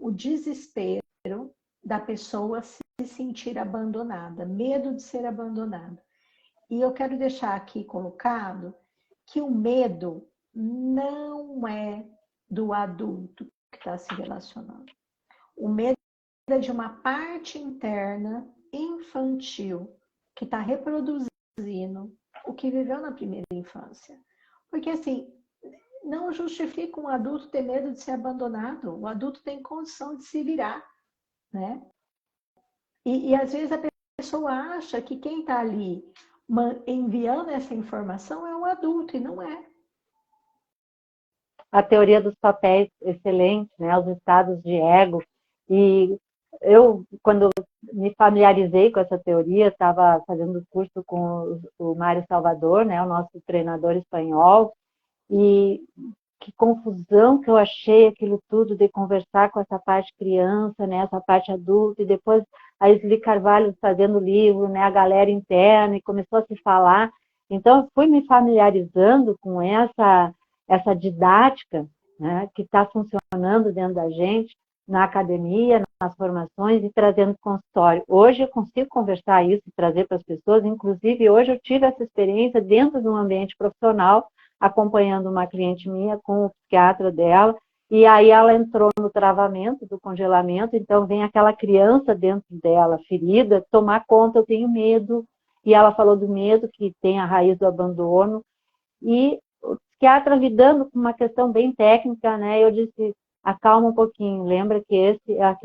o desespero da pessoa se sentir abandonada, medo de ser abandonada. E eu quero deixar aqui colocado que o medo não é do adulto que está se relacionando. O medo é de uma parte interna infantil que está reproduzindo o que viveu na primeira infância. Porque assim, não justifica um adulto ter medo de ser abandonado. O adulto tem condição de se virar, né? E às vezes a pessoa acha que quem está ali enviando essa informação é um adulto, e não é. A teoria dos papéis, excelente, né? Os estados de ego. E eu, quando me familiarizei com essa teoria, estava fazendo curso com o Mário Salvador, né? O nosso treinador espanhol, e que confusão que eu achei aquilo tudo de conversar com essa parte criança, né, essa parte adulta, e depois a Isli Carvalho fazendo livro, né, a galera interna, e começou a se falar. Então, eu fui me familiarizando com essa didática, né, que está funcionando dentro da gente, na academia, nas formações, e trazendo consultório. Hoje eu consigo conversar isso e trazer para as pessoas, inclusive hoje eu tive essa experiência dentro de um ambiente profissional, acompanhando uma cliente minha com o psiquiatra dela, e aí ela entrou no travamento do congelamento, então vem aquela criança dentro dela, ferida, tomar conta, eu tenho medo, e ela falou do medo que tem a raiz do abandono, e o psiquiatra lidando com uma questão bem técnica, né, eu disse, acalma um pouquinho, lembra que esse é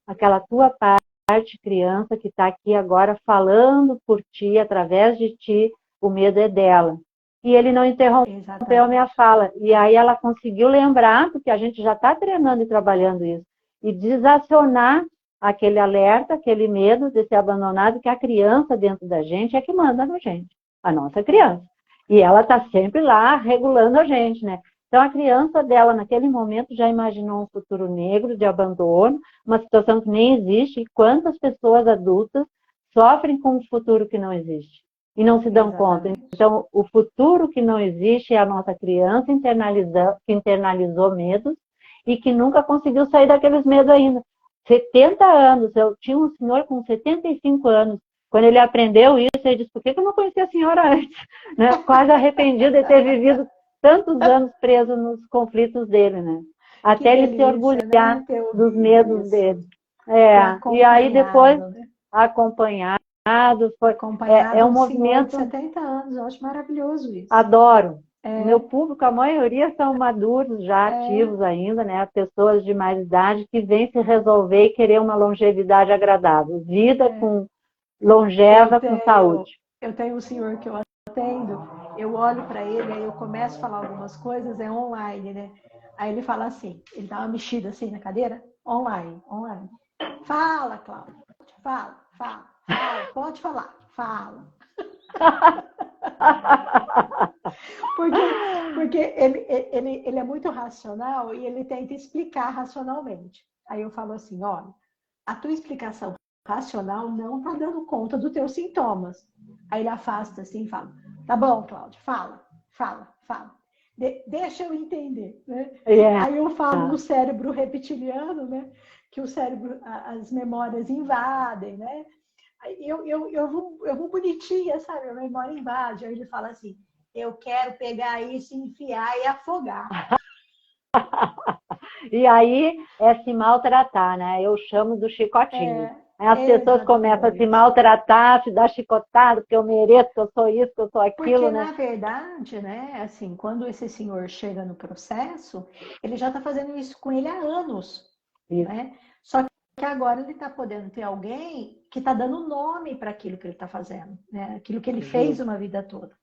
aquela tua parte criança que está aqui agora falando por ti, através de ti, o medo é dela. E ele não interrompeu a minha fala. E aí ela conseguiu lembrar, porque a gente já está treinando e trabalhando isso, e desacionar aquele alerta, aquele medo de ser abandonado, que a criança dentro da gente é que manda na gente, a nossa criança. E ela está sempre lá regulando a gente, né? Então a criança dela, naquele momento, já imaginou um futuro negro de abandono, uma situação que nem existe, e quantas pessoas adultas sofrem com um futuro que não existe e não se dão conta. Então, o futuro que não existe é a nossa criança que internalizou medos e que nunca conseguiu sair daqueles medos ainda. 70 anos, eu tinha um senhor com 75 anos, quando ele aprendeu isso, ele disse, por que eu não conhecia a senhora antes? Né? Quase arrependido de ter vivido tantos anos preso nos conflitos dele, né? Até ele se orgulhar, né, dos medos dele. E aí depois, né? acompanhado, Acompanhado é um um movimento... senhor de 70 anos, eu acho maravilhoso isso. Adoro. O meu público, a maioria são maduros, já ativos ainda, né? Pessoas de mais idade que vêm se resolver e querer uma longevidade agradável. Vida com longeva, com saúde. Eu tenho um senhor que eu atendo, eu olho para ele, aí eu começo a falar algumas coisas, é online, né? Aí ele fala assim, ele dá uma mexida assim na cadeira, online. Fala, Cláudia, fala, pode falar, fala. Porque ele é muito racional e ele tenta explicar racionalmente. Aí eu falo assim, olha, a tua explicação racional não está dando conta dos teus sintomas. Aí ele afasta assim e fala, tá bom, Cláudia, fala. Deixa eu entender, né? Aí eu falo no cérebro reptiliano, né? Que o cérebro, as memórias invadem, né? Eu vou bonitinha, sabe? A memória invade. Aí ele fala assim, eu quero pegar isso, enfiar e afogar. E aí é se maltratar, né? Eu chamo do chicotinho. As pessoas começam a se maltratar, se dar chicotada, porque eu mereço, que eu sou isso, que eu sou aquilo, porque, né? Na verdade, né, assim, quando esse senhor chega no processo, ele já está fazendo isso com ele há anos, né? Só que agora ele está podendo ter alguém que está dando nome para aquilo que ele está fazendo, né? Aquilo que ele fez uma vida toda.